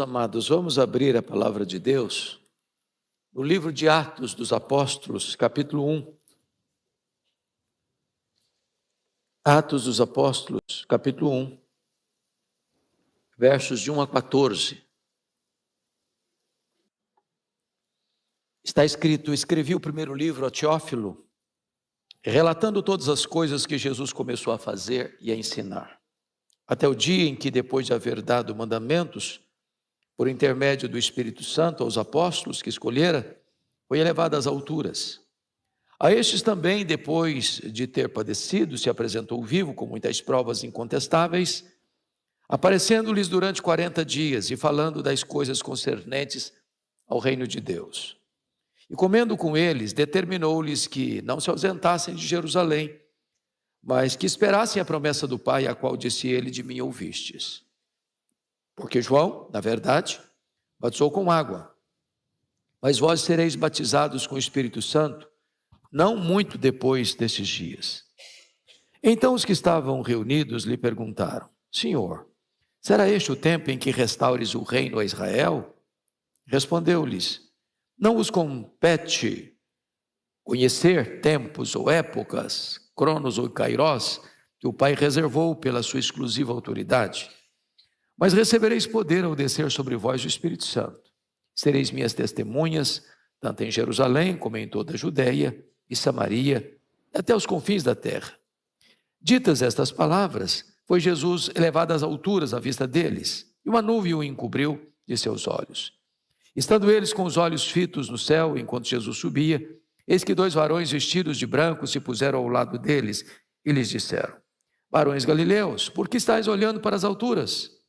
Amados, vamos abrir a palavra de Deus no livro de Atos dos Apóstolos, capítulo 1. Atos dos Apóstolos, capítulo 1, versos de 1 a 14. Está escrito: escrevi o primeiro livro a Teófilo, relatando todas as coisas que Jesus começou a fazer e a ensinar, até o dia em que, depois de haver dado mandamentos, por intermédio do Espírito Santo aos apóstolos que escolhera, foi elevado às alturas. A estes também, depois de ter padecido, se apresentou vivo com muitas provas incontestáveis, aparecendo-lhes durante 40 dias e falando das coisas concernentes ao reino de Deus. E comendo com eles, determinou-lhes que não se ausentassem de Jerusalém, mas que esperassem a promessa do Pai, a qual disse ele: de mim ouvistes. Porque João, na verdade, batizou com água, mas vós sereis batizados com o Espírito Santo, não muito depois desses dias. Então os que estavam reunidos lhe perguntaram: Senhor, será este o tempo em que restaures o reino a Israel? Respondeu-lhes: não vos compete conhecer tempos ou épocas, cronos ou kairós, que o Pai reservou pela sua exclusiva autoridade. Mas recebereis poder ao descer sobre vós o Espírito Santo. Sereis minhas testemunhas, tanto em Jerusalém como em toda a Judeia e Samaria, até os confins da terra. Ditas estas palavras, foi Jesus elevado às alturas à vista deles, e uma nuvem o encobriu de seus olhos. Estando eles com os olhos fitos no céu, enquanto Jesus subia, eis que 2 varões vestidos de branco se puseram ao lado deles e lhes disseram: varões galileus, por que estáis olhando para as alturas?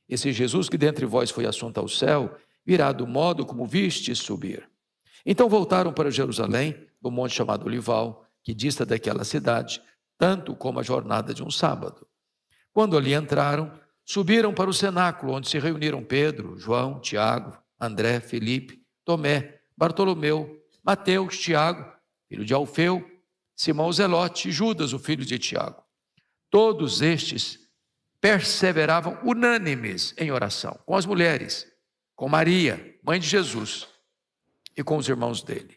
Esse Jesus que dentre vós foi assunto ao céu, virá do modo como vistes subir. Então voltaram para Jerusalém, do monte chamado Olival, que dista daquela cidade, tanto como a jornada de um sábado. Quando ali entraram, subiram para o cenáculo, onde se reuniram Pedro, João, Tiago, André, Felipe, Tomé, Bartolomeu, Mateus, Tiago, filho de Alfeu, Simão o Zelote e Judas, o filho de Tiago. Todos estes perseveravam unânimes em oração, com as mulheres, com Maria, mãe de Jesus, e com os irmãos dele.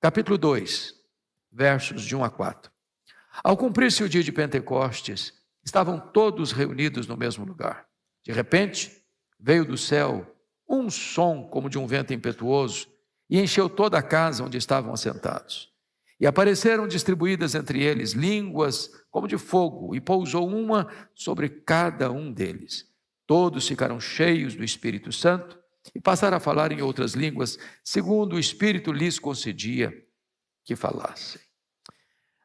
Capítulo 2, versos de 1 a 4. Ao cumprir-se o dia de Pentecostes, estavam todos reunidos no mesmo lugar. De repente, veio do céu um som como de um vento impetuoso e encheu toda a casa onde estavam assentados. E apareceram distribuídas entre eles línguas como de fogo, e pousou uma sobre cada um deles. Todos ficaram cheios do Espírito Santo e passaram a falar em outras línguas, segundo o Espírito lhes concedia que falassem.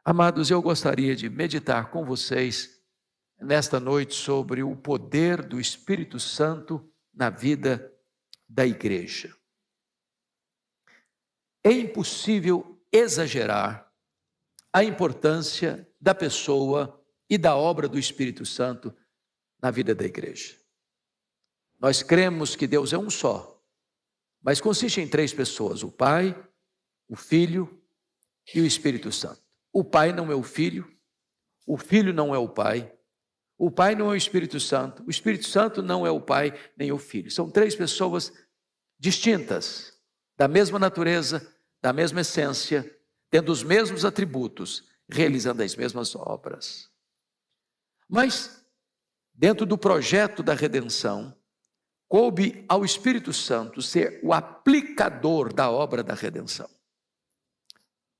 Amados, eu gostaria de meditar com vocês nesta noite sobre o poder do Espírito Santo na vida da igreja. É impossível exagerar a importância da pessoa e da obra do Espírito Santo na vida da igreja. Nós cremos que Deus é um só, mas consiste em 3 pessoas: o Pai, o Filho e o Espírito Santo. O Pai não é o Filho não é o Pai não é o Espírito Santo não é o Pai nem o Filho. São 3 pessoas distintas, da mesma natureza, da mesma essência, tendo os mesmos atributos, realizando as mesmas obras. Mas, dentro do projeto da redenção, coube ao Espírito Santo ser o aplicador da obra da redenção.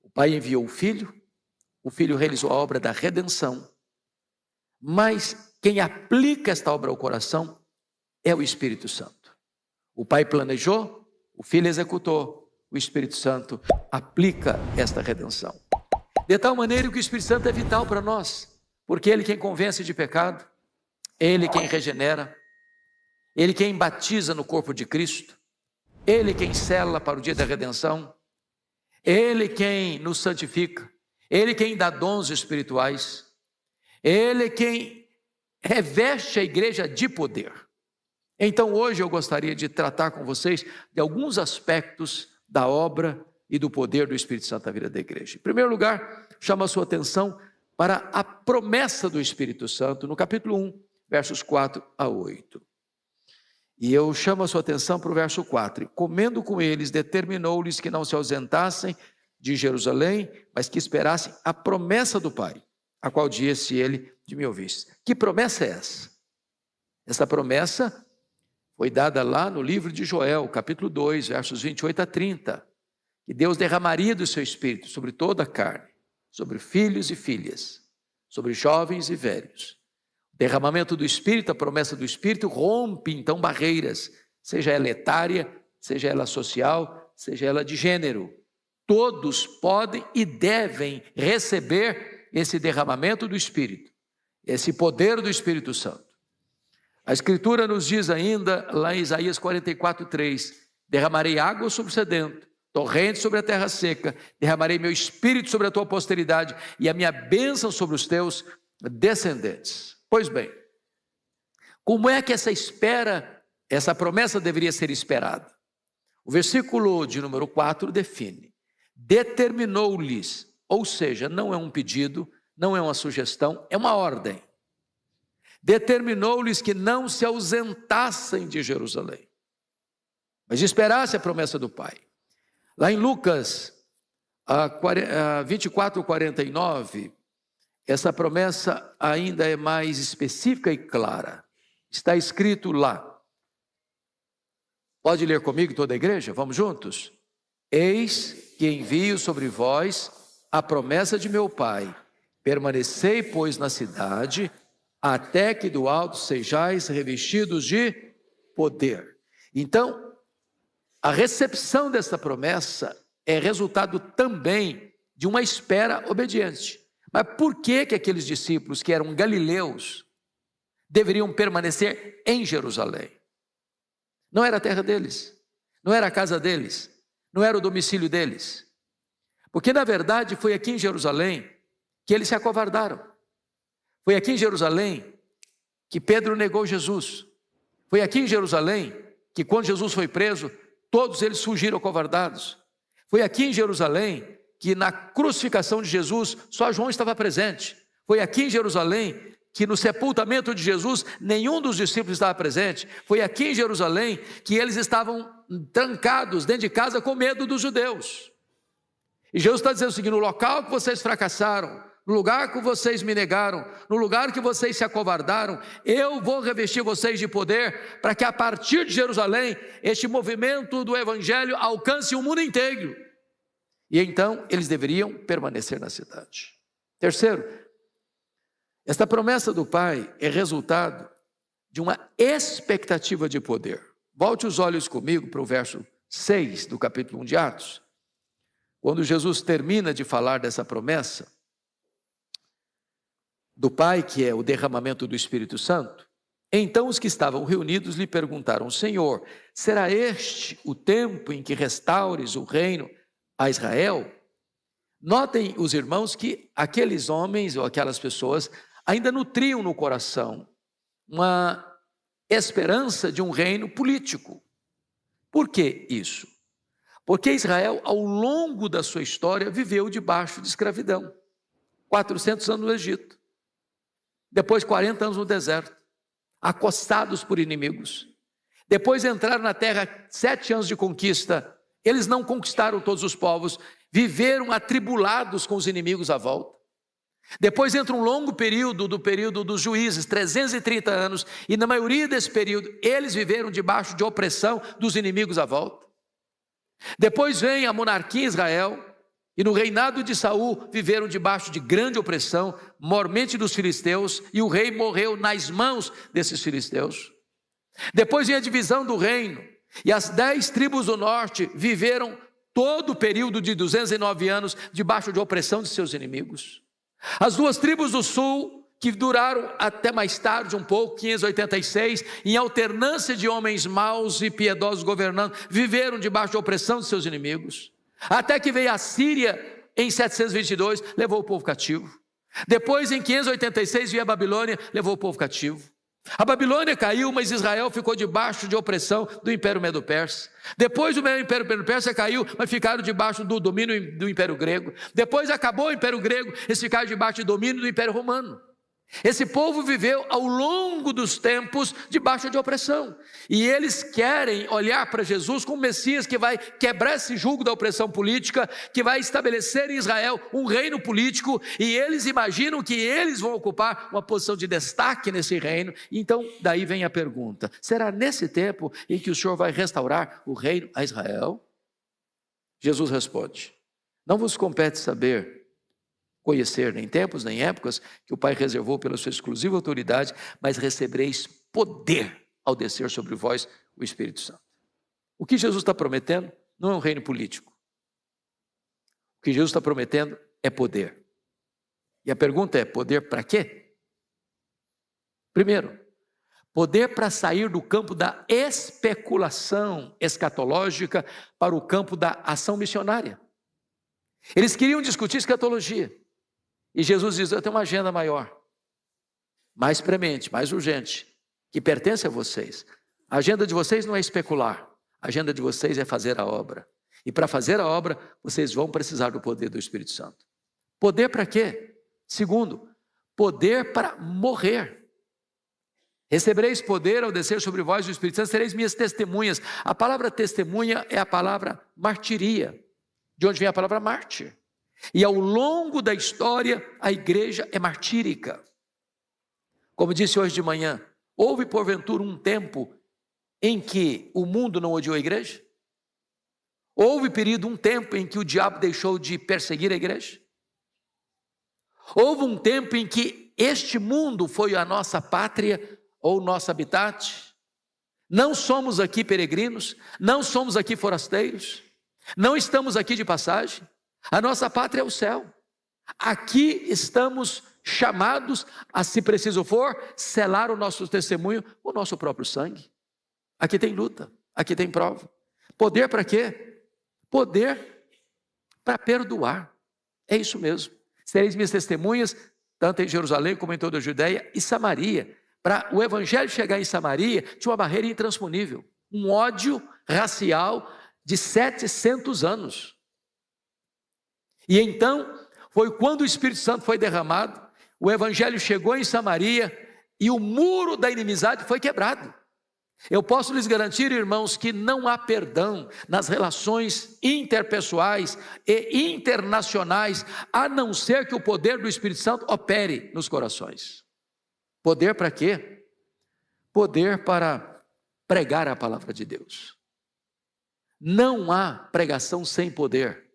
O Pai enviou o Filho realizou a obra da redenção, mas quem aplica esta obra ao coração é o Espírito Santo. O Pai planejou, o Filho executou, o Espírito Santo aplica esta redenção. De tal maneira que o Espírito Santo é vital para nós, porque Ele quem convence de pecado, Ele quem regenera, Ele quem batiza no corpo de Cristo, Ele quem sela para o dia da redenção, Ele quem nos santifica, Ele quem dá dons espirituais, Ele quem reveste a igreja de poder. Então hoje eu gostaria de tratar com vocês de alguns aspectos da obra e do poder do Espírito Santo na vida da igreja. Em primeiro lugar, chamo a sua atenção para a promessa do Espírito Santo no capítulo 1, versos 4 a 8. E eu chamo a sua atenção para o verso 4. Comendo com eles, determinou-lhes que não se ausentassem de Jerusalém, mas que esperassem a promessa do Pai, a qual disse ele de me ouvisse. Que promessa é essa? Essa promessa foi dada lá no livro de Joel, capítulo 2, versos 28 a 30. Que Deus derramaria do seu Espírito sobre toda a carne, sobre filhos e filhas, sobre jovens e velhos. O derramamento do Espírito, a promessa do Espírito, rompe então barreiras, seja ela etária, seja ela social, seja ela de gênero. Todos podem e devem receber esse derramamento do Espírito, esse poder do Espírito Santo. A Escritura nos diz ainda, lá em Isaías 44:3, derramarei água sobre o sedento, torrente sobre a terra seca, derramarei meu Espírito sobre a tua posteridade e a minha bênção sobre os teus descendentes. Pois bem, como é que essa promessa deveria ser esperada? O versículo de número 4 define: determinou-lhes, ou seja, não é um pedido, não é uma sugestão, é uma ordem. Determinou-lhes que não se ausentassem de Jerusalém, mas esperassem a promessa do Pai. Lá em Lucas 24:49, essa promessa ainda é mais específica e clara. Está escrito lá. Pode ler comigo toda a igreja? Vamos juntos? Eis que envio sobre vós a promessa de meu Pai. Permanecei, pois, na cidade, até que do alto sejais revestidos de poder. Então, a recepção dessa promessa é resultado também de uma espera obediente. Mas por que aqueles discípulos que eram galileus deveriam permanecer em Jerusalém? Não era a terra deles, não era a casa deles, não era o domicílio deles. Porque na verdade foi aqui em Jerusalém que eles se acovardaram. Foi aqui em Jerusalém que Pedro negou Jesus. Foi aqui em Jerusalém que quando Jesus foi preso, todos eles fugiram acovardados. Foi aqui em Jerusalém que na crucificação de Jesus, só João estava presente. Foi aqui em Jerusalém que no sepultamento de Jesus, nenhum dos discípulos estava presente. Foi aqui em Jerusalém que eles estavam trancados dentro de casa com medo dos judeus. E Jesus está dizendo o seguinte: no local que vocês fracassaram, no lugar que vocês me negaram, no lugar que vocês se acovardaram, eu vou revestir vocês de poder, para que a partir de Jerusalém, este movimento do Evangelho alcance o mundo inteiro. E então eles deveriam permanecer na cidade. Terceiro, esta promessa do Pai é resultado de uma expectativa de poder. Volte os olhos comigo para o verso 6 do capítulo 1 de Atos. Quando Jesus termina de falar dessa promessa do Pai, que é o derramamento do Espírito Santo, então os que estavam reunidos lhe perguntaram: Senhor, será este o tempo em que restaures o reino a Israel? Notem os irmãos que aqueles homens ou aquelas pessoas ainda nutriam no coração uma esperança de um reino político. Por que isso? Porque Israel, ao longo da sua história, viveu debaixo de escravidão. 400 anos no Egito. Depois 40 anos no deserto, acossados por inimigos. Depois entraram na terra, 7 anos de conquista. Eles não conquistaram todos os povos, viveram atribulados com os inimigos à volta. Depois entra um longo período, do período dos juízes, 330 anos, e na maioria desse período, eles viveram debaixo de opressão dos inimigos à volta. Depois vem a monarquia em Israel, e no reinado de Saul viveram debaixo de grande opressão, mormente dos filisteus, e o rei morreu nas mãos desses filisteus. Depois vem a divisão do reino, e as 10 tribos do norte viveram todo o período de 209 anos debaixo de opressão de seus inimigos. As 2 tribos do sul, que duraram até mais tarde um pouco, 586, em alternância de homens maus e piedosos governando, viveram debaixo de opressão de seus inimigos. Até que veio a Síria em 722, levou o povo cativo. Depois em 586 veio a Babilônia, levou o povo cativo. A Babilônia caiu, mas Israel ficou debaixo de opressão do Império Medo-Persa. Depois o Império Medo-Persa caiu, mas ficaram debaixo do domínio do Império Grego. Depois acabou o Império Grego, eles ficaram debaixo do domínio do Império Romano. Esse povo viveu ao longo dos tempos debaixo de opressão. E eles querem olhar para Jesus como Messias que vai quebrar esse jugo da opressão política, que vai estabelecer em Israel um reino político, e eles imaginam que eles vão ocupar uma posição de destaque nesse reino. Então, daí vem a pergunta: será nesse tempo em que o Senhor vai restaurar o reino a Israel? Jesus responde: não vos compete saber, conhecer, nem tempos, nem épocas, que o Pai reservou pela sua exclusiva autoridade, mas recebereis poder ao descer sobre vós o Espírito Santo. O que Jesus está prometendo não é um reino político. O que Jesus está prometendo é poder. E a pergunta é: poder para quê? Primeiro, poder para sair do campo da especulação escatológica para o campo da ação missionária. Eles queriam discutir escatologia. E Jesus diz: eu tenho uma agenda maior, mais premente, mais urgente, que pertence a vocês. A agenda de vocês não é especular, a agenda de vocês é fazer a obra. E para fazer a obra, vocês vão precisar do poder do Espírito Santo. Poder para quê? Segundo, poder para morrer. Recebereis poder ao descer sobre vós o Espírito Santo, sereis minhas testemunhas. A palavra testemunha é a palavra martiria, de onde vem a palavra mártir. E ao longo da história, a igreja é martírica. Como disse hoje de manhã, houve porventura um tempo em que o mundo não odiou a igreja? Houve período, um tempo em que o diabo deixou de perseguir a igreja? Houve um tempo em que este mundo foi a nossa pátria ou nosso habitat? Não somos aqui peregrinos, não somos aqui forasteiros, não estamos aqui de passagem. A nossa pátria é o céu. Aqui estamos chamados a, se preciso for, selar o nosso testemunho com o nosso próprio sangue. Aqui tem luta, aqui tem prova. Poder para quê? Poder para perdoar. É isso mesmo. Sereis minhas testemunhas, tanto em Jerusalém como em toda a Judeia e Samaria. Para o evangelho chegar em Samaria, tinha uma barreira intransponível. Um ódio racial de 700 anos. E então, foi quando o Espírito Santo foi derramado, o evangelho chegou em Samaria e o muro da inimizade foi quebrado. Eu posso lhes garantir, irmãos, que não há perdão nas relações interpessoais e internacionais, a não ser que o poder do Espírito Santo opere nos corações. Poder para quê? Poder para pregar a palavra de Deus. Não há pregação sem poder.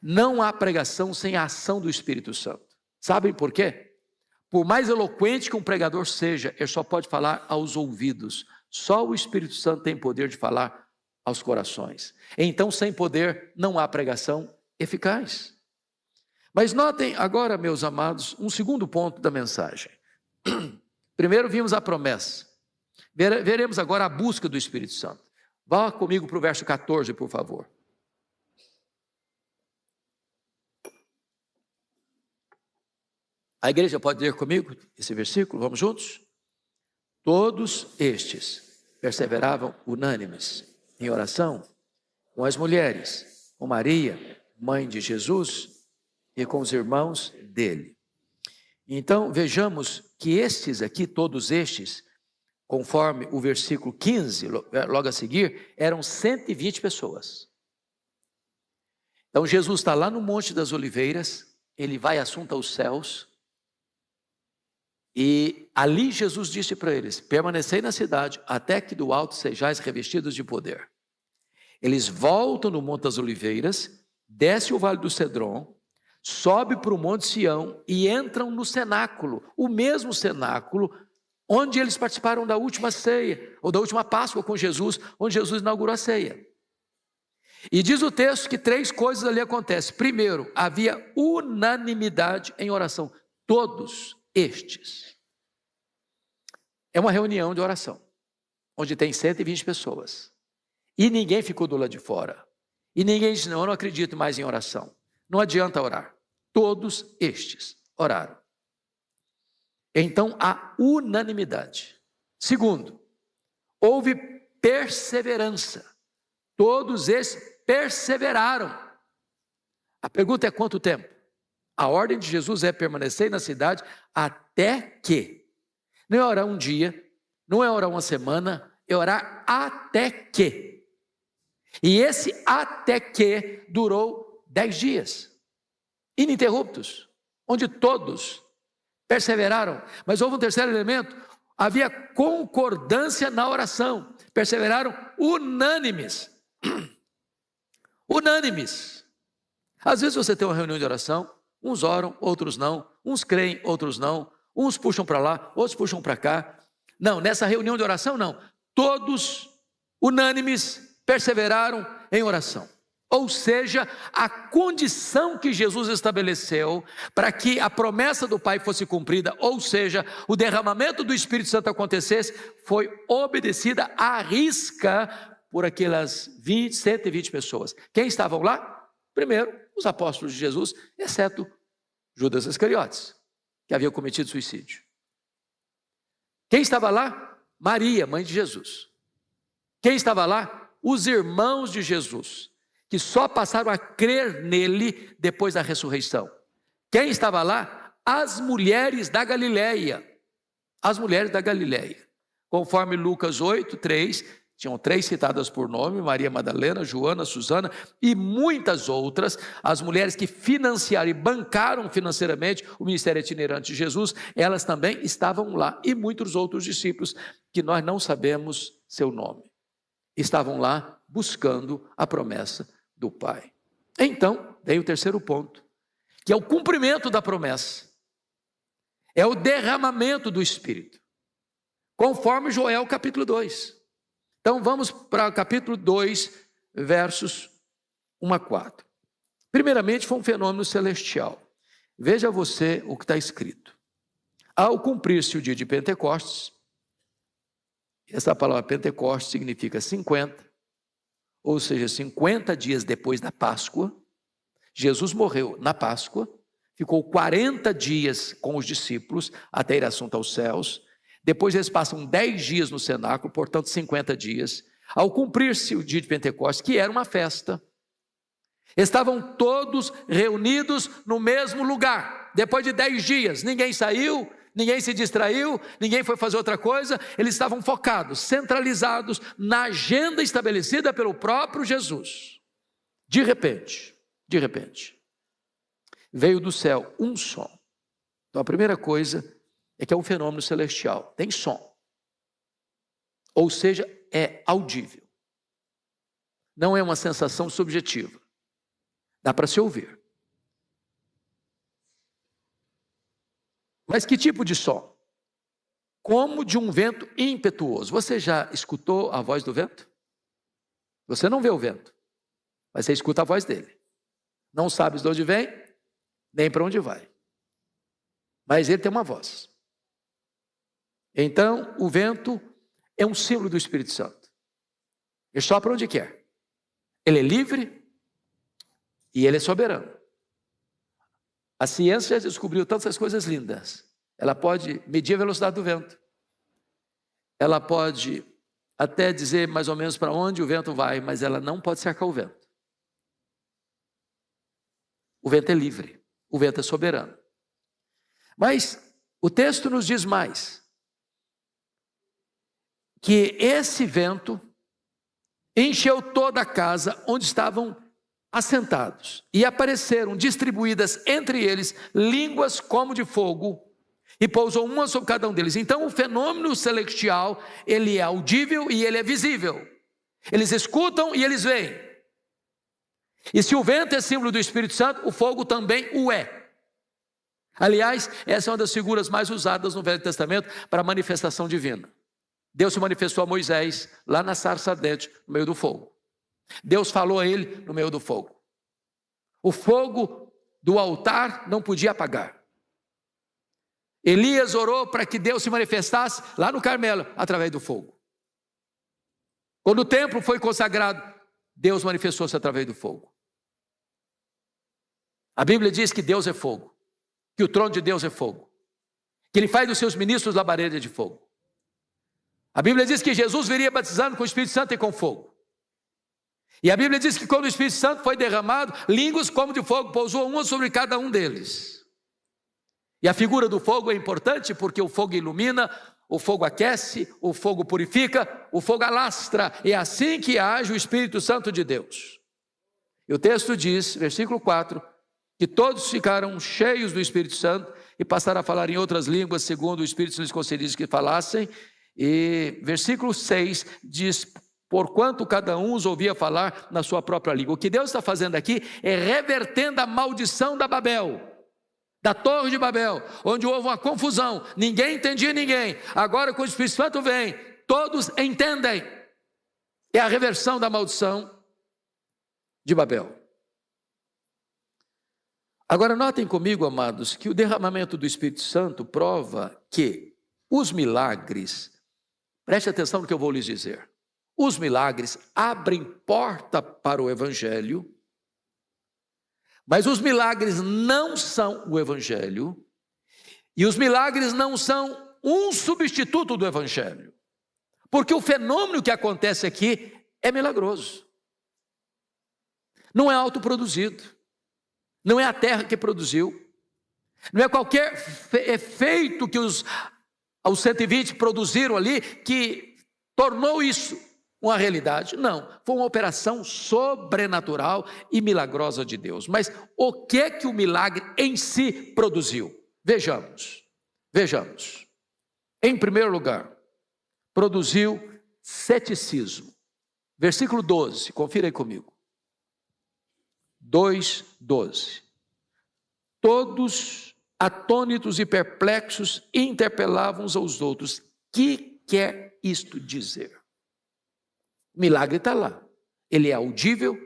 Não há pregação sem a ação do Espírito Santo. Sabem por quê? Por mais eloquente que um pregador seja, ele só pode falar aos ouvidos. Só o Espírito Santo tem poder de falar aos corações. Então, sem poder, não há pregação eficaz. Mas notem agora, meus amados, um segundo ponto da mensagem. Primeiro vimos a promessa. Veremos agora a busca do Espírito Santo. Vá comigo para o verso 14, por favor. A igreja pode ler comigo esse versículo? Vamos juntos? Todos estes perseveravam unânimes em oração com as mulheres, com Maria, mãe de Jesus, e com os irmãos dele. Então vejamos que estes aqui, todos estes, conforme o versículo 15, logo a seguir, eram 120 pessoas. Então Jesus está lá no Monte das Oliveiras, ele vai assunto aos céus, e ali Jesus disse para eles: permanecei na cidade, até que do alto sejais revestidos de poder. Eles voltam no Monte das Oliveiras, desce o Vale do Cedron, sobe para o Monte Sião e entram no cenáculo, o mesmo cenáculo onde eles participaram da última ceia, ou da última Páscoa com Jesus, onde Jesus inaugurou a ceia. E diz o texto que 3 coisas ali acontecem. Primeiro, havia unanimidade em oração. Todos estes. É uma reunião de oração, onde tem 120 pessoas. E ninguém ficou do lado de fora. E ninguém disse: não, eu não acredito mais em oração. Não adianta orar. Todos estes oraram. Então, há unanimidade. Segundo, houve perseverança. Todos esses perseveraram. A pergunta é: quanto tempo? A ordem de Jesus é permanecer na cidade até que. Não é orar um dia, não é orar uma semana, é orar até que. E esse até que durou 10 dias, ininterruptos, onde todos perseveraram. Mas houve um terceiro elemento, havia concordância na oração, perseveraram unânimes. Unânimes. Às vezes você tem uma reunião de oração, uns oram, outros não, uns creem, outros não, uns puxam para lá, outros puxam para cá. Não, nessa reunião de oração não, todos unânimes perseveraram em oração. Ou seja, a condição que Jesus estabeleceu para que a promessa do Pai fosse cumprida, ou seja, o derramamento do Espírito Santo acontecesse, foi obedecida à risca por aquelas 120 pessoas. Quem estavam lá? Primeiro, os apóstolos de Jesus, exceto Judas Iscariotes, que havia cometido suicídio. Quem estava lá? Maria, mãe de Jesus. Quem estava lá? Os irmãos de Jesus, que só passaram a crer nele depois da ressurreição. Quem estava lá? As mulheres da Galileia. As mulheres da Galileia. Conforme Lucas 8, 3, tinham 3 citadas por nome, Maria Madalena, Joana, Susana e muitas outras, as mulheres que financiaram e bancaram financeiramente o ministério itinerante de Jesus, elas também estavam lá, e muitos outros discípulos, que nós não sabemos seu nome, estavam lá buscando a promessa do Pai. Então, vem o terceiro ponto, que é o cumprimento da promessa, é o derramamento do Espírito, conforme Joel capítulo 2. Então vamos para o capítulo 2, versos 1 a 4. Primeiramente foi um fenômeno celestial. Veja você o que está escrito. Ao cumprir-se o dia de Pentecostes, essa palavra Pentecostes significa 50, ou seja, 50 dias depois da Páscoa, Jesus morreu na Páscoa, ficou 40 dias com os discípulos até ir assunto aos céus. Depois eles passam 10 dias no cenáculo, portanto 50 dias. Ao cumprir-se o dia de Pentecostes, que era uma festa, estavam todos reunidos no mesmo lugar. Depois de 10 dias, ninguém saiu, ninguém se distraiu, ninguém foi fazer outra coisa. Eles estavam focados, centralizados na agenda estabelecida pelo próprio Jesus. De repente, veio do céu um som. Então a primeira coisa é que é um fenômeno celestial, tem som, ou seja, é audível, não é uma sensação subjetiva, dá para se ouvir. Mas que tipo de som? Como de um vento impetuoso. Você já escutou a voz do vento? Você não vê o vento, mas você escuta a voz dele, não sabes de onde vem, nem para onde vai, mas ele tem uma voz. Então, o vento é um símbolo do Espírito Santo. Ele sopra onde quer. Ele é livre e ele é soberano. A ciência já descobriu tantas coisas lindas. Ela pode medir a velocidade do vento. Ela pode até dizer mais ou menos para onde o vento vai, mas ela não pode cercar o vento. O vento é livre, o vento é soberano. Mas o texto nos diz mais, que esse vento encheu toda a casa onde estavam assentados, e apareceram distribuídas entre eles línguas como de fogo, e pousou uma sobre cada um deles. Então o fenômeno celestial, ele é audível e ele é visível. Eles escutam e eles veem. E se o vento é símbolo do Espírito Santo, o fogo também o é. Aliás, essa é uma das figuras mais usadas no Velho Testamento para a manifestação divina. Deus se manifestou a Moisés lá na sarça ardente, no meio do fogo. Deus falou a ele no meio do fogo. O fogo do altar não podia apagar. Elias orou para que Deus se manifestasse lá no Carmelo, através do fogo. Quando o templo foi consagrado, Deus manifestou-se através do fogo. A Bíblia diz que Deus é fogo, que o trono de Deus é fogo, que Ele faz dos seus ministros labareda de fogo. A Bíblia diz que Jesus viria batizando com o Espírito Santo e com fogo. E a Bíblia diz que quando o Espírito Santo foi derramado, línguas como de fogo pousou uma sobre cada um deles. E a figura do fogo é importante porque o fogo ilumina, o fogo aquece, o fogo purifica, o fogo alastra. É assim que age o Espírito Santo de Deus. E o texto diz, versículo 4, que todos ficaram cheios do Espírito Santo e passaram a falar em outras línguas, segundo o Espírito lhes concedia que falassem. E versículo 6 diz, porquanto cada um os ouvia falar na sua própria língua. O que Deus está fazendo aqui é revertendo a maldição da Babel, da Torre de Babel, onde houve uma confusão, ninguém entendia ninguém. Agora, quando o Espírito Santo vem, todos entendem. É a reversão da maldição de Babel. Agora, notem comigo, amados, que o derramamento do Espírito Santo prova que os milagres, preste atenção no que eu vou lhes dizer, os milagres abrem porta para o Evangelho, mas os milagres não são o Evangelho, e os milagres não são um substituto do Evangelho, porque o fenômeno que acontece aqui é milagroso, não é autoproduzido, não é a terra que produziu, não é qualquer efeito que os 120 produziram ali que tornou isso uma realidade. Não, foi uma operação sobrenatural e milagrosa de Deus. Mas o que é que o milagre em si produziu? Vejamos. Em primeiro lugar, produziu ceticismo. Versículo 12, confira aí comigo. 2:12. Todos atônitos e perplexos interpelavam uns aos outros. Que quer isto dizer? O milagre está lá. Ele é audível,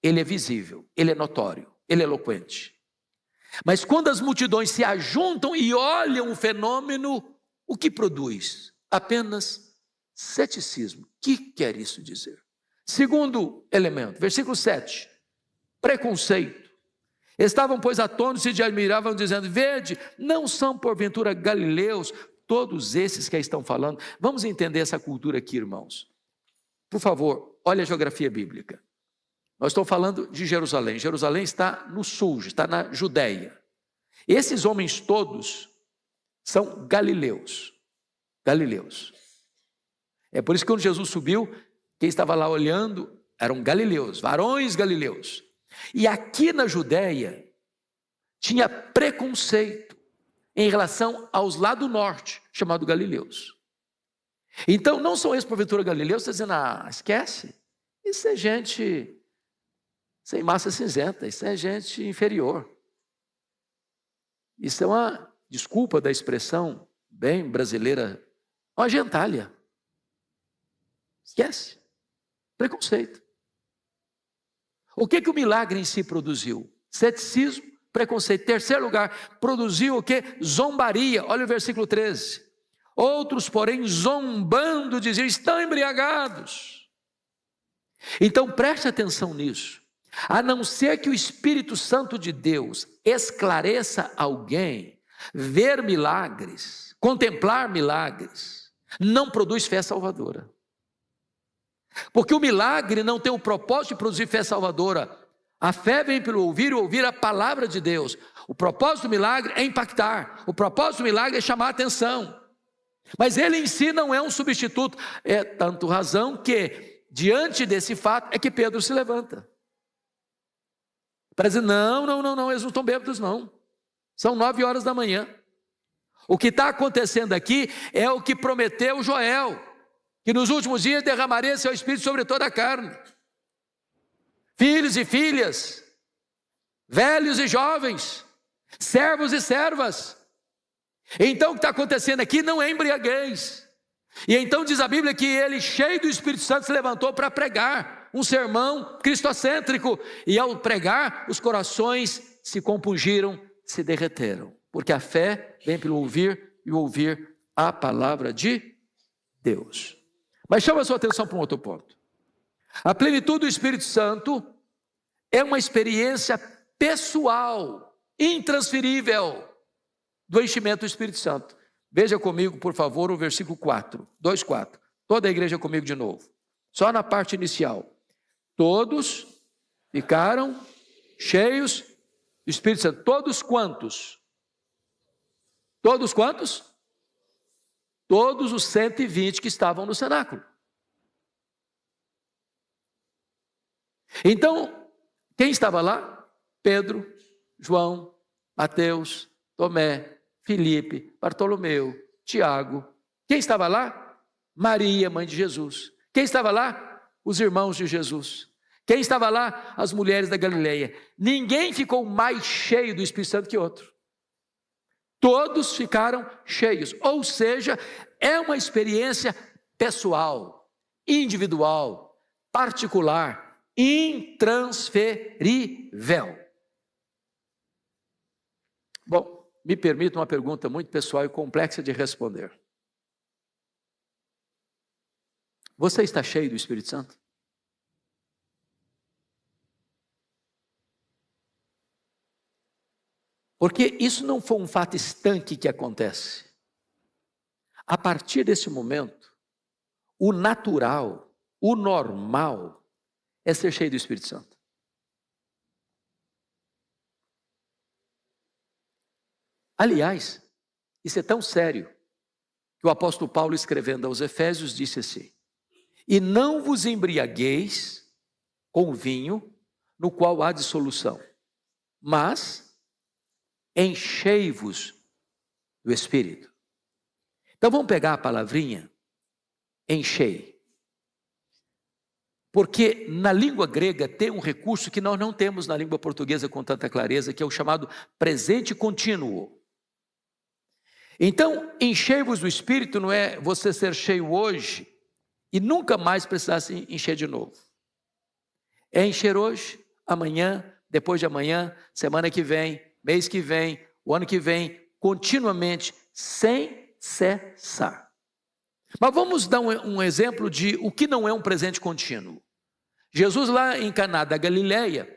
ele é visível, ele é notório, ele é eloquente. Mas quando as multidões se ajuntam e olham o fenômeno, o que produz? Apenas ceticismo. O que quer isso dizer? Segundo elemento, versículo 7. Preconceito. Estavam, pois, atônitos e admiravam, dizendo, vede, não são porventura galileus todos esses que aí estão falando? Vamos entender essa cultura aqui, irmãos. Por favor, olha a geografia bíblica. Nós estamos falando de Jerusalém. Jerusalém está no sul, está na Judéia. Esses homens todos são galileus. Galileus. É por isso que quando Jesus subiu, quem estava lá olhando eram galileus, varões galileus. E aqui na Judéia tinha preconceito em relação aos lá do norte, chamado galileus. Então não são esses porventura galileus, está dizendo, esquece, isso é gente sem massa cinzenta, isso é gente inferior. Isso é uma, desculpa da expressão bem brasileira, uma gentalha. Esquece, preconceito. O que o milagre em si produziu? Ceticismo, preconceito. Terceiro lugar, produziu o que? Zombaria. Olha o versículo 13. Outros, porém, zombando, diziam, estão embriagados. Então preste atenção nisso. A não ser que o Espírito Santo de Deus esclareça alguém, ver milagres, contemplar milagres, não produz fé salvadora. Porque o milagre não tem o propósito de produzir fé salvadora. A fé vem pelo ouvir e ouvir a palavra de Deus. O propósito do milagre é impactar. O propósito do milagre é chamar a atenção. Mas ele em si não é um substituto. É tanto razão que, diante desse fato, é que Pedro se levanta. Para dizer, não, eles não estão bêbados não. São 9 horas da manhã. O que está acontecendo aqui é o que prometeu Joel, que nos últimos dias derramaria seu Espírito sobre toda a carne. Filhos e filhas, velhos e jovens, servos e servas. Então o que está acontecendo aqui não é embriaguez. E então diz a Bíblia que ele, cheio do Espírito Santo, se levantou para pregar um sermão cristocêntrico. E ao pregar, os corações se compungiram, se derreteram. Porque a fé vem pelo ouvir e ouvir a palavra de Deus. Mas chama a sua atenção para um outro ponto. A plenitude do Espírito Santo é uma experiência pessoal, intransferível, do enchimento do Espírito Santo. Veja comigo, por favor, o versículo 4, 2:4. Toda a igreja comigo de novo. Só na parte inicial. Todos ficaram cheios do Espírito Santo. Todos quantos? Todos quantos? Todos os 120 que estavam no cenáculo. Então, quem estava lá? Pedro, João, Mateus, Tomé, Filipe, Bartolomeu, Tiago. Quem estava lá? Maria, mãe de Jesus. Quem estava lá? Os irmãos de Jesus. Quem estava lá? As mulheres da Galileia. Ninguém ficou mais cheio do Espírito Santo que outro. Todos ficaram cheios. Ou seja, é uma experiência pessoal, individual, particular, intransferível. Bom, me permita uma pergunta muito pessoal e complexa de responder. Você está cheio do Espírito Santo? Porque isso não foi um fato estanque que acontece. A partir desse momento, o natural, o normal, é ser cheio do Espírito Santo. Aliás, isso é tão sério, que o apóstolo Paulo, escrevendo aos Efésios, disse assim: e não vos embriagueis com vinho, no qual há dissolução, mas enchei-vos do Espírito. Então vamos pegar a palavrinha enchei. Porque na língua grega tem um recurso que nós não temos na língua portuguesa com tanta clareza, que é o chamado presente contínuo. Então, enchei-vos do Espírito não é você ser cheio hoje e nunca mais precisar se encher de novo. É encher hoje, amanhã, depois de amanhã, semana que vem, mês que vem, o ano que vem, continuamente, sem cessar. Mas vamos dar um exemplo de o que não é um presente contínuo. Jesus lá em Caná da Galileia,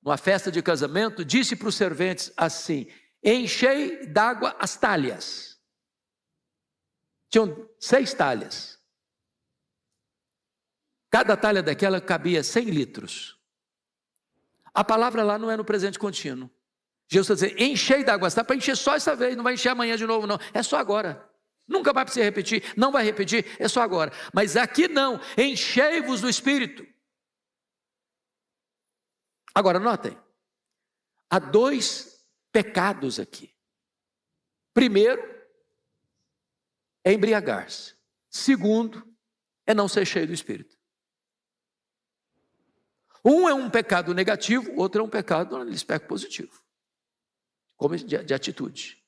numa festa de casamento, disse para os serventes assim: enchei d'água as talhas. Tinham 6 talhas. Cada talha daquela cabia 100 litros. A palavra lá não é no presente contínuo. Jesus está dizendo, enchei d'água, está para encher só essa vez, não vai encher amanhã de novo não, é só agora. Nunca vai precisar repetir, não vai repetir, é só agora. Mas aqui não, enchei-vos do Espírito. Agora notem, há 2 pecados aqui. Primeiro, é embriagar-se. Segundo, é não ser cheio do Espírito. Um é um pecado negativo, outro é um pecado no aspecto positivo, como de atitude.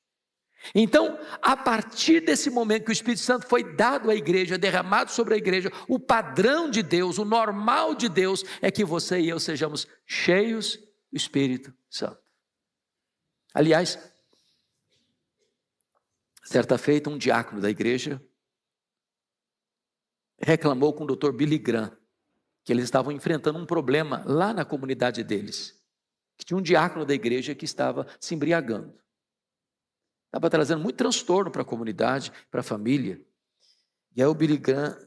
Então, a partir desse momento que o Espírito Santo foi dado à igreja, derramado sobre a igreja, o padrão de Deus, o normal de Deus, é que você e eu sejamos cheios do Espírito Santo. Aliás, certa feita, um diácono da igreja reclamou com o Dr. Billy Graham que eles estavam enfrentando um problema lá na comunidade deles, que tinha um diácono da igreja que estava se embriagando. Estava trazendo muito transtorno para a comunidade, para a família. E aí o Billy Graham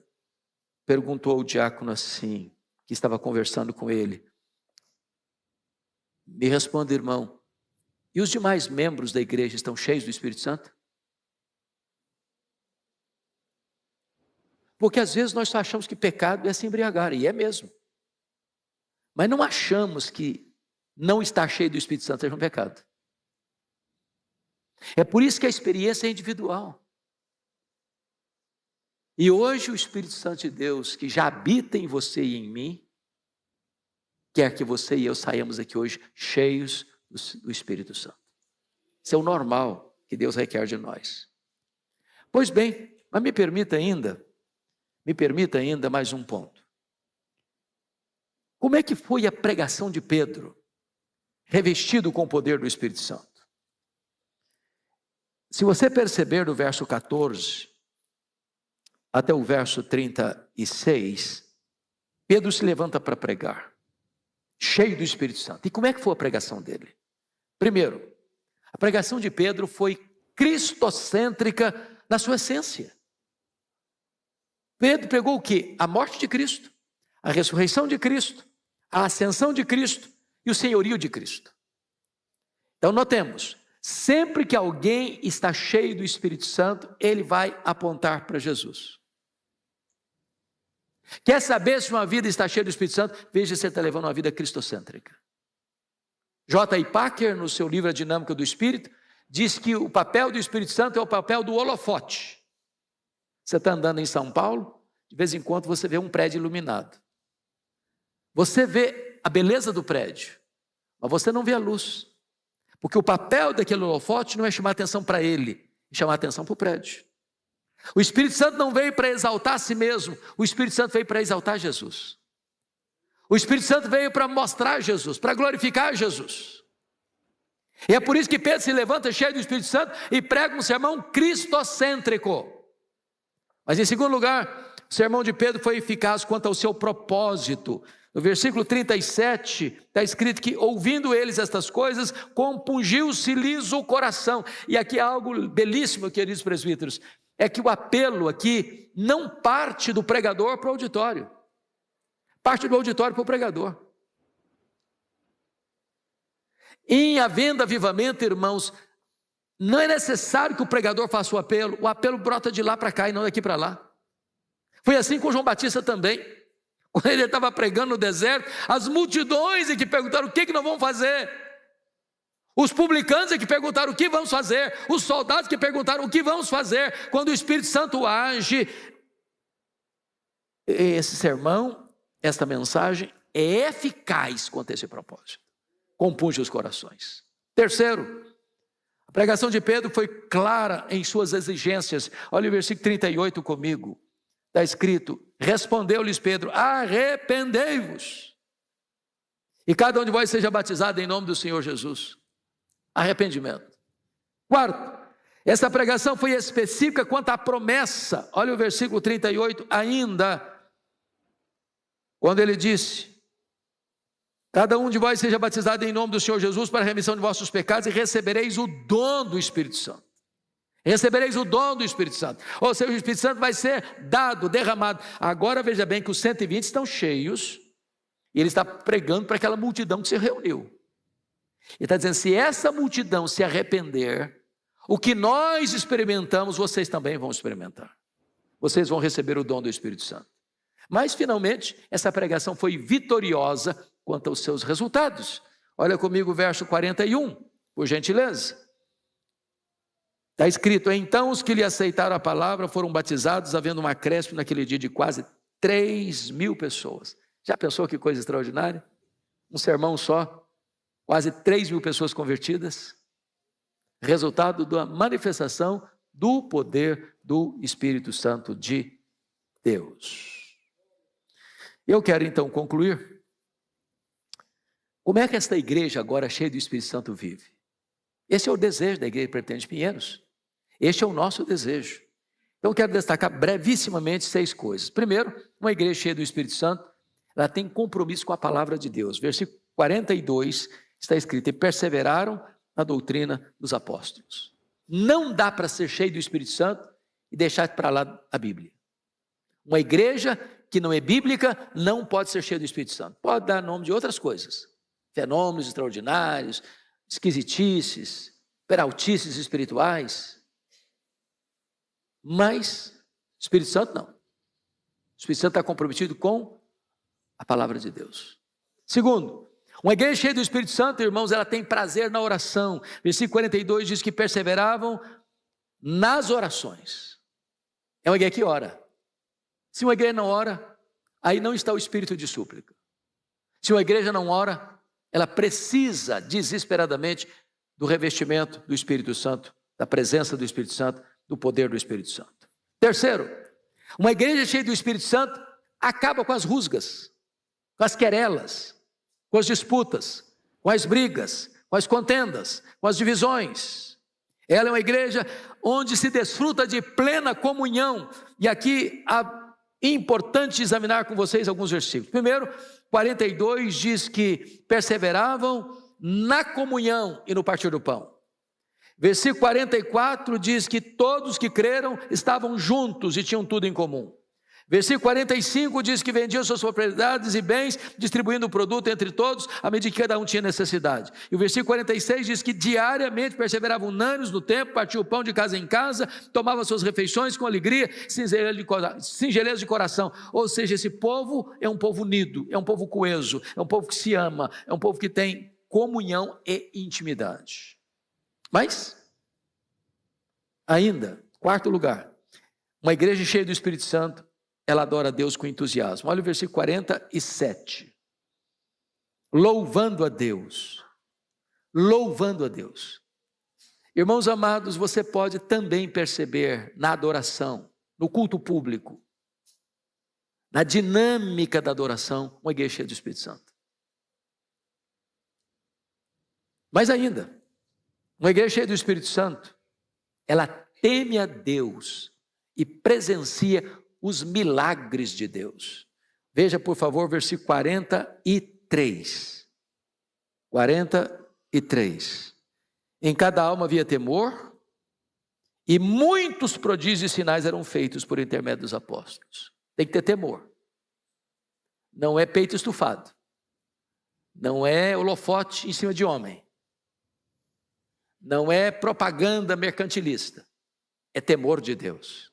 perguntou ao diácono assim, que estava conversando com ele: me responda, irmão, e os demais membros da igreja estão cheios do Espírito Santo? Porque às vezes nós só achamos que pecado é se embriagar, e é mesmo. Mas não achamos que não estar cheio do Espírito Santo seja um pecado. É por isso que a experiência é individual. E hoje o Espírito Santo de Deus, que já habita em você e em mim, quer que você e eu saiamos aqui hoje cheios do Espírito Santo. Isso é o normal que Deus requer de nós. Pois bem, mas me permita ainda mais um ponto. Como é que foi a pregação de Pedro, revestido com o poder do Espírito Santo? Se você perceber do verso 14 até o verso 36, Pedro se levanta para pregar, cheio do Espírito Santo. E como é que foi a pregação dele? Primeiro, a pregação de Pedro foi cristocêntrica na sua essência. Pedro pregou o quê? A morte de Cristo, a ressurreição de Cristo, a ascensão de Cristo e o senhorio de Cristo. Então notemos, Sempre que alguém está cheio do Espírito Santo, ele vai apontar para Jesus. Quer saber se uma vida está cheia do Espírito Santo? Veja se você está levando uma vida cristocêntrica. J.I. Packer, no seu livro A Dinâmica do Espírito, diz que o papel do Espírito Santo é o papel do holofote. Você está andando em São Paulo, de vez em quando você vê um prédio iluminado. Você vê a beleza do prédio, mas você não vê a luz. Porque o papel daquele holofote não é chamar atenção para ele, é chamar atenção para o prédio. O Espírito Santo não veio para exaltar a si mesmo, o Espírito Santo veio para exaltar Jesus. O Espírito Santo veio para mostrar Jesus, para glorificar Jesus. E é por isso que Pedro se levanta cheio do Espírito Santo e prega um sermão cristocêntrico. Mas em segundo lugar, o sermão de Pedro foi eficaz quanto ao seu propósito. No versículo 37, está escrito que, ouvindo eles estas coisas, compungiu-se-lhes o coração. E aqui há algo belíssimo, queridos presbíteros, é que o apelo aqui não parte do pregador para o auditório, parte do auditório para o pregador. Em havendo avivamento, irmãos, não é necessário que o pregador faça o apelo brota de lá para cá e não daqui para lá. Foi assim com João Batista também. Quando ele estava pregando no deserto, as multidões é que perguntaram: o que nós vamos fazer? Os publicanos é que perguntaram: o que vamos fazer? Os soldados que perguntaram: o que vamos fazer? Quando o Espírito Santo age, esse sermão, esta mensagem é eficaz quanto a esse propósito, compunge os corações. Terceiro, a pregação de Pedro foi clara em suas exigências. Olha o versículo 38 comigo. Está escrito: respondeu-lhes Pedro: arrependei-vos, e cada um de vós seja batizado em nome do Senhor Jesus. Arrependimento. Quarto, essa pregação foi específica quanto à promessa. Olha o versículo 38 ainda, quando ele disse: cada um de vós seja batizado em nome do Senhor Jesus para a remissão de vossos pecados, e recebereis o dom do Espírito Santo. Recebereis o dom do Espírito Santo. Ou seja, o Espírito Santo vai ser dado, derramado. Agora veja bem que os 120 estão cheios, e ele está pregando para aquela multidão que se reuniu. Ele está dizendo: se essa multidão se arrepender, o que nós experimentamos, vocês também vão experimentar. Vocês vão receber o dom do Espírito Santo. Mas finalmente, essa pregação foi vitoriosa quanto aos seus resultados. Olha comigo o verso 41, por gentileza. Está escrito: então os que lhe aceitaram a palavra foram batizados, havendo um acréscimo naquele dia de quase 3.000 pessoas. Já pensou que coisa extraordinária? Um sermão só, quase 3.000 pessoas convertidas, resultado da manifestação do poder do Espírito Santo de Deus. Eu quero então concluir. Como é que esta igreja agora cheia do Espírito Santo vive? Esse é o desejo da Igreja Presbiteriana de Pinheiros. Este é o nosso desejo. Então eu quero destacar brevissimamente 6 coisas. Primeiro, uma igreja cheia do Espírito Santo, ela tem compromisso com a palavra de Deus. Versículo 42 está escrito: e perseveraram na doutrina dos apóstolos. Não dá para ser cheio do Espírito Santo e deixar para lá a Bíblia. Uma igreja que não é bíblica não pode ser cheia do Espírito Santo. Pode dar nome de outras coisas, fenômenos extraordinários, esquisitices, peraltices espirituais, mas o Espírito Santo não. O Espírito Santo está comprometido com a palavra de Deus. Segundo, uma igreja cheia do Espírito Santo, irmãos, ela tem prazer na oração. Versículo 42 diz que perseveravam nas orações. É uma igreja que ora. Se uma igreja não ora, aí não está o espírito de súplica. Se uma igreja não ora, ela precisa desesperadamente do revestimento do Espírito Santo, da presença do Espírito Santo, do poder do Espírito Santo. Terceiro, uma igreja cheia do Espírito Santo acaba com as rusgas, com as querelas, com as disputas, com as brigas, com as contendas, com as divisões. Ela é uma igreja onde se desfruta de plena comunhão. E aqui é importante examinar com vocês alguns versículos. Primeiro, 42 diz que perseveravam na comunhão e no partir do pão. Versículo 44 diz que todos que creram estavam juntos e tinham tudo em comum. Versículo 45 diz que vendiam suas propriedades e bens, distribuindo o produto entre todos, à medida que cada um tinha necessidade. E o versículo 46 diz que diariamente perseveravam unânimes no templo, partiam o pão de casa em casa, tomavam suas refeições com alegria, singeleza de coração. Ou seja, esse povo é um povo unido, é um povo coeso, é um povo que se ama, é um povo que tem comunhão e intimidade. Mas, ainda, quarto lugar, uma igreja cheia do Espírito Santo, ela adora a Deus com entusiasmo. Olha o versículo 47. Louvando a Deus. Louvando a Deus. Irmãos amados, você pode também perceber na adoração, no culto público, na dinâmica da adoração, uma igreja cheia do Espírito Santo. Mas ainda, uma igreja cheia do Espírito Santo, ela teme a Deus e presencia os milagres de Deus. Veja, por favor, versículo 43. 43. Em cada alma havia temor, e muitos prodígios e sinais eram feitos por intermédio dos apóstolos. Tem que ter temor. Não é peito estufado. Não é holofote em cima de homem. Não é propaganda mercantilista. É temor de Deus.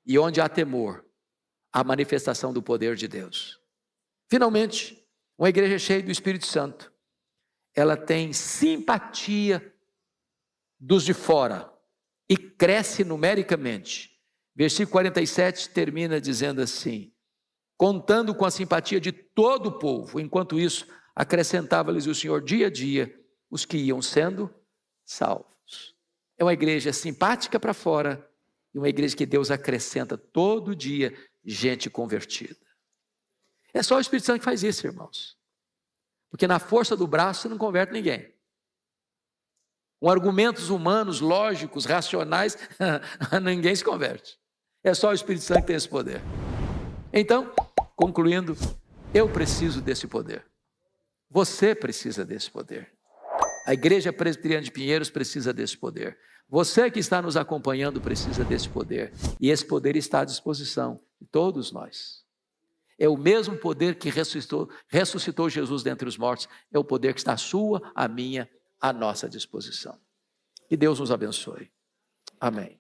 E onde há temor, há manifestação do poder de Deus. Finalmente, uma igreja cheia do Espírito Santo, ela tem simpatia dos de fora e cresce numericamente. Versículo 47 termina dizendo assim: contando com a simpatia de todo o povo, enquanto isso, acrescentava-lhes o Senhor dia a dia os que iam sendo salvos. É uma igreja simpática para fora, e uma igreja que Deus acrescenta todo dia gente convertida. É só o Espírito Santo que faz isso, irmãos. Porque na força do braço você não converte ninguém. Com argumentos humanos, lógicos, racionais, ninguém se converte. É só o Espírito Santo que tem esse poder. Então, concluindo, eu preciso desse poder. Você precisa desse poder. A Igreja Presbiteriana de Pinheiros precisa desse poder. Você que está nos acompanhando precisa desse poder. E esse poder está à disposição de todos nós. É o mesmo poder que ressuscitou Jesus dentre os mortos. É o poder que está à sua, à minha, à nossa disposição. Que Deus nos abençoe. Amém.